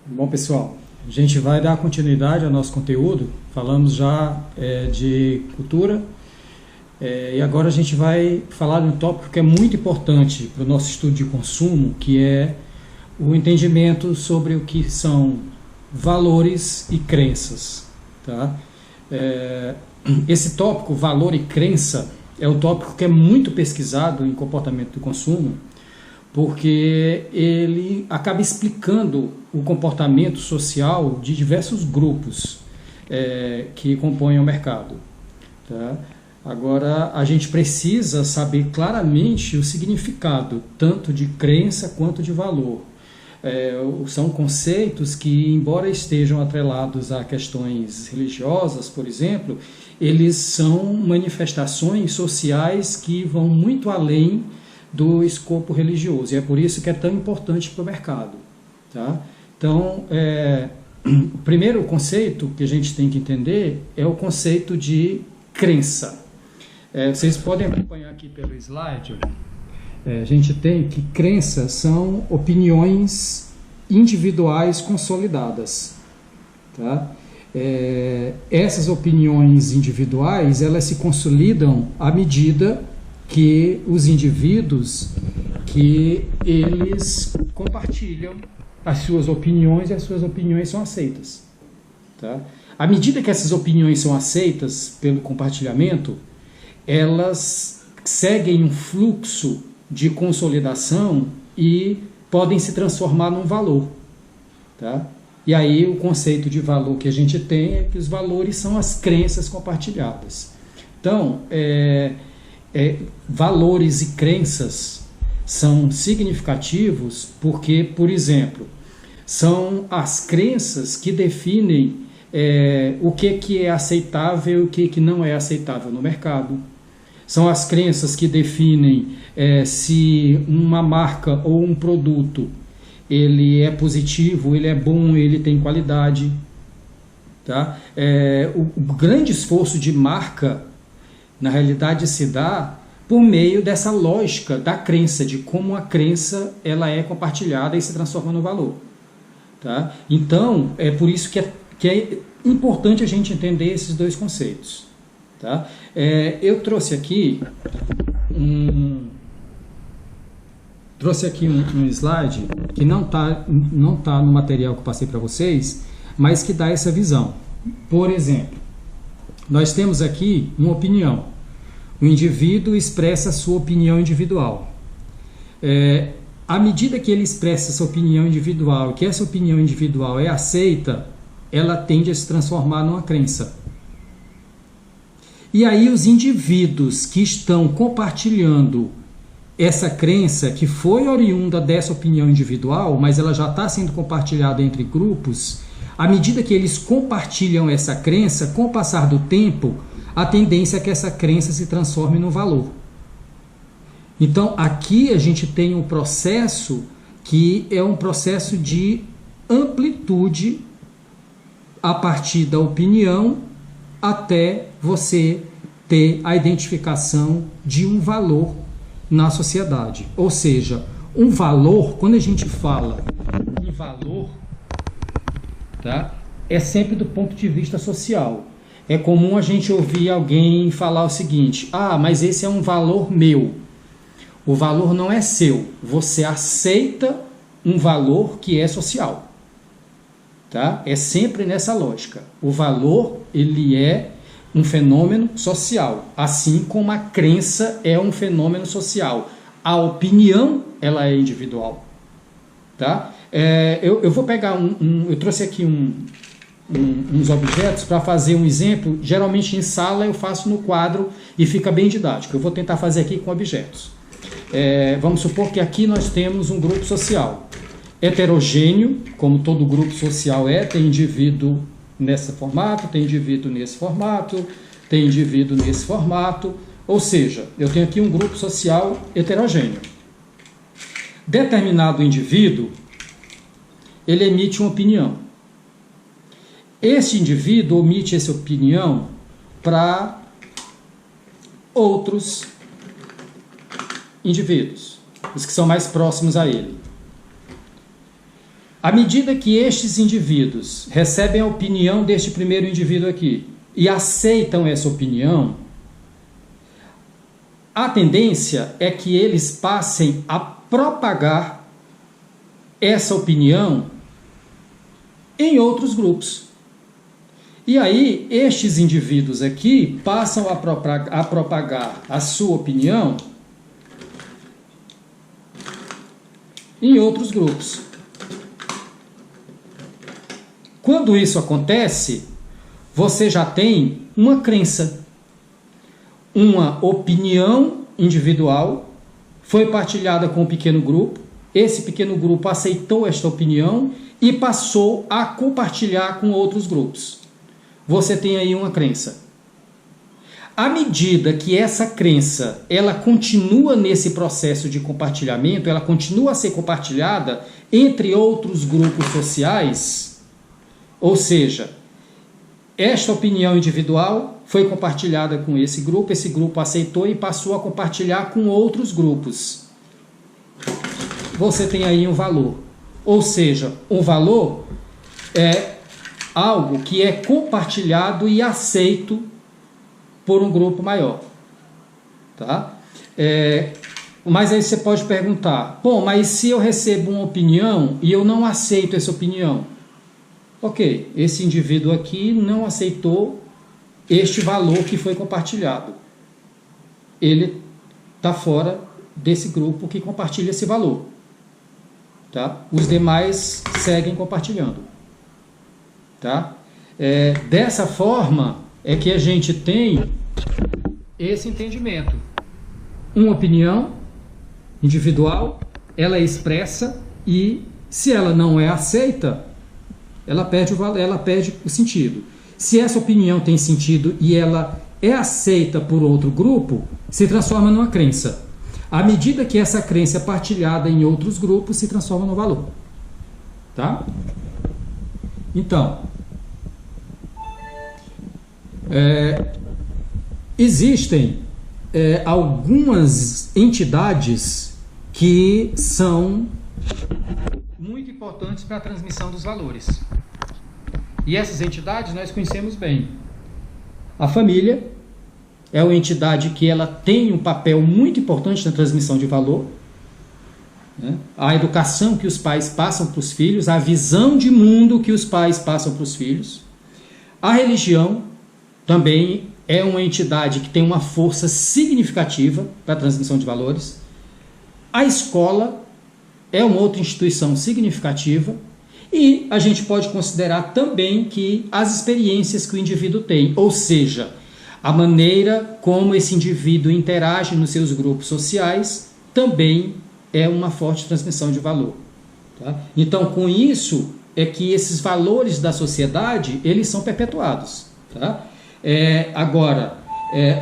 Bom, pessoal, a gente vai dar continuidade ao nosso conteúdo. Falamos já de cultura e agora a gente vai falar de um tópico que é muito importante para o nosso estudo de consumo, que é o entendimento sobre o que são valores e crenças. Tá? Esse tópico, valor e crença, é um tópico que é muito pesquisado em comportamento do consumo, porque ele acaba explicando o comportamento social de diversos grupos que compõem o mercado. Tá? Agora, a gente precisa saber claramente o significado, tanto de crença quanto de valor. São conceitos que, embora estejam atrelados a questões religiosas, por exemplo, eles são manifestações sociais que vão muito além do escopo religioso, e é por isso que é tão importante para o mercado. Tá? Então, o primeiro conceito que a gente tem que entender é o conceito de crença. Vocês podem acompanhar aqui pelo slide. A gente tem que crenças são opiniões individuais consolidadas. Tá? Essas opiniões individuais, elas se consolidam à medida que os indivíduos que eles compartilham as suas opiniões e as suas opiniões são aceitas. Tá? À medida que essas opiniões são aceitas pelo compartilhamento, elas seguem um fluxo de consolidação e podem se transformar num valor. Tá? E aí o conceito de valor que a gente tem é que os valores são as crenças compartilhadas. Então, valores e crenças são significativos porque, por exemplo, são as crenças que definem o que é aceitável e o que não é aceitável no mercado. São as crenças que definem se uma marca ou um produto ele é positivo, ele é bom, ele tem qualidade. Tá? O grande esforço de marca, na realidade, se dá por meio dessa lógica da crença, de como a crença ela é compartilhada e se transforma no valor. Tá? Então, é por isso que é importante a gente entender esses dois conceitos. Tá? Eu trouxe aqui um slide que não tá no material que eu passei para vocês, mas que dá essa visão. Por exemplo, nós temos aqui uma opinião. O indivíduo expressa a sua opinião individual. À medida que ele expressa essa opinião individual e que essa opinião individual é aceita, ela tende a se transformar numa crença. E aí os indivíduos que estão compartilhando essa crença, que foi oriunda dessa opinião individual, mas ela já está sendo compartilhada entre grupos, à medida que eles compartilham essa crença, com o passar do tempo, a tendência é que essa crença se transforme no valor. Então, aqui a gente tem um processo que é um processo de amplitude a partir da opinião até você ter a identificação de um valor na sociedade. Ou seja, um valor, quando a gente fala em valor, tá, é sempre do ponto de vista social. É comum a gente ouvir alguém falar o seguinte: mas esse é um valor meu. O valor não é seu. Você aceita um valor que é social. Tá? É sempre nessa lógica. O valor, ele é um fenômeno social, assim como a crença é um fenômeno social. A opinião, ela é individual. Tá? Eu vou pegar eu trouxe aqui uns objetos para fazer um exemplo. Geralmente em sala eu faço no quadro e fica bem didático. Eu vou tentar fazer aqui com objetos. Vamos supor que aqui nós temos um grupo social heterogêneo, como todo grupo social tem indivíduo nesse formato, tem indivíduo nesse formato, tem indivíduo nesse formato, ou seja, eu tenho aqui um grupo social heterogêneo. Determinado indivíduo, ele emite uma opinião. Esse indivíduo omite essa opinião para outros indivíduos, os que são mais próximos a ele. À medida que estes indivíduos recebem a opinião deste primeiro indivíduo aqui e aceitam essa opinião, a tendência é que eles passem a propagar essa opinião em outros grupos. E aí, estes indivíduos aqui passam a propagar a sua opinião em outros grupos. Quando isso acontece, você já tem uma crença, uma opinião individual, foi partilhada com um pequeno grupo, esse pequeno grupo aceitou esta opinião e passou a compartilhar com outros grupos. Você tem aí uma crença. À medida que essa crença ela continua nesse processo de compartilhamento, ela continua a ser compartilhada entre outros grupos sociais, ou seja, esta opinião individual foi compartilhada com esse grupo aceitou e passou a compartilhar com outros grupos. Você tem aí um valor. Ou seja, um valor é algo que é compartilhado e aceito por um grupo maior. Tá? Mas aí você pode perguntar, bom, mas se eu recebo uma opinião e eu não aceito essa opinião? Ok, esse indivíduo aqui não aceitou este valor que foi compartilhado. Ele está fora desse grupo que compartilha esse valor. Tá? Os demais seguem compartilhando. Tá? Dessa forma é que a gente tem esse entendimento. Uma opinião individual, ela é expressa e se ela não é aceita, ela perde o sentido. Se essa opinião tem sentido e ela é aceita por outro grupo, se transforma numa crença. À medida que essa crença é partilhada em outros grupos, se transforma no valor. Tá? Então, existem algumas entidades que são muito importantes para a transmissão dos valores. E essas entidades nós conhecemos bem. A família é uma entidade que ela tem um papel muito importante na transmissão de valor. Né? A educação que os pais passam para os filhos, a visão de mundo que os pais passam para os filhos. A religião também é uma entidade que tem uma força significativa para a transmissão de valores. A escola é uma outra instituição significativa. E a gente pode considerar também que as experiências que o indivíduo tem, ou seja, a maneira como esse indivíduo interage nos seus grupos sociais, também é uma forte transmissão de valor. Tá? Então, com isso, é que esses valores da sociedade, eles são perpetuados. Tá? Agora,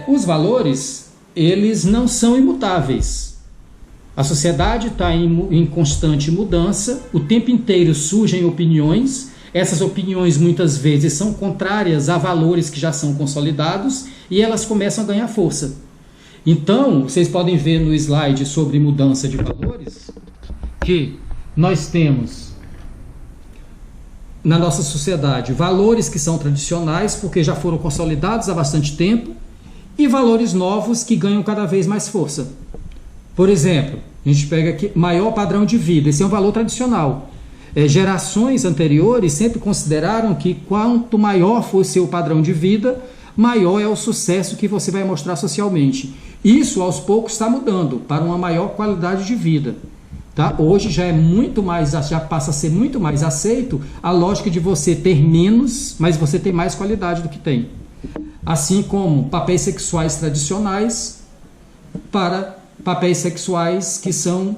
os valores, eles não são imutáveis. A sociedade está em constante mudança, o tempo inteiro surgem opiniões, essas opiniões muitas vezes são contrárias a valores que já são consolidados e elas começam a ganhar força. Então, vocês podem ver no slide sobre mudança de valores que nós temos na nossa sociedade valores que são tradicionais porque já foram consolidados há bastante tempo e valores novos que ganham cada vez mais força. Por exemplo, a gente pega aqui maior padrão de vida, esse é um valor tradicional. Gerações anteriores sempre consideraram que quanto maior for o seu padrão de vida, maior é o sucesso que você vai mostrar socialmente. Isso aos poucos está mudando para uma maior qualidade de vida. Tá? Hoje já passa a ser muito mais aceito a lógica de você ter menos, mas você ter mais qualidade do que tem. Assim como papéis sexuais tradicionais para papéis sexuais que são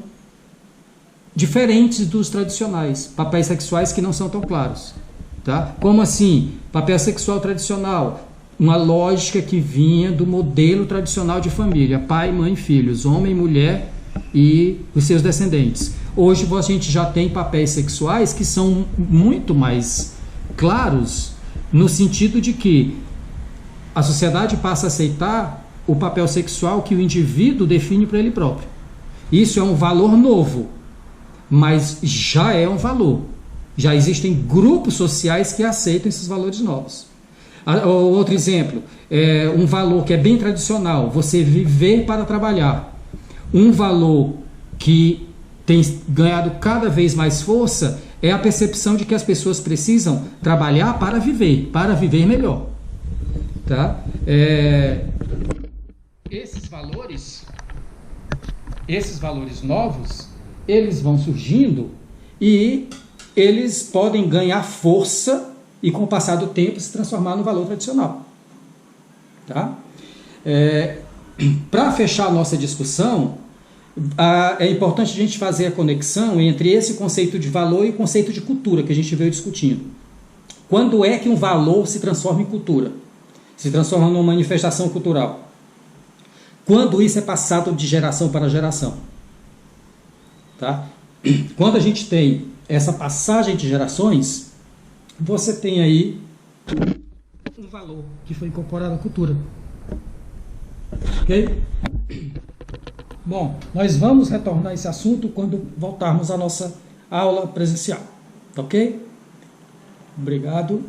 diferentes dos tradicionais, papéis sexuais que não são tão claros. Tá? Como assim? Papel sexual tradicional, uma lógica que vinha do modelo tradicional de família, pai, mãe, filhos, homem, mulher e os seus descendentes. Hoje a gente já tem papéis sexuais que são muito mais claros, no sentido de que a sociedade passa a aceitar o papel sexual que o indivíduo define para ele próprio. Isso é um valor novo, mas já é um valor. Já existem grupos sociais que aceitam esses valores novos. Outro exemplo, um valor que é bem tradicional, você viver para trabalhar. Um valor que tem ganhado cada vez mais força é a percepção de que as pessoas precisam trabalhar para viver melhor. Tá? Esses valores novos, eles vão surgindo e eles podem ganhar força e, com o passar do tempo, se transformar no valor tradicional. Tá? Para fechar a nossa discussão, é importante a gente fazer a conexão entre esse conceito de valor e o conceito de cultura que a gente veio discutindo. Quando é que um valor se transforma em cultura? Se transforma numa manifestação cultural? Quando isso é passado de geração para geração? Tá? Quando a gente tem essa passagem de gerações, você tem aí um valor que foi incorporado à cultura. Ok? Bom, nós vamos retornar a esse assunto quando voltarmos à nossa aula presencial. Ok? Obrigado.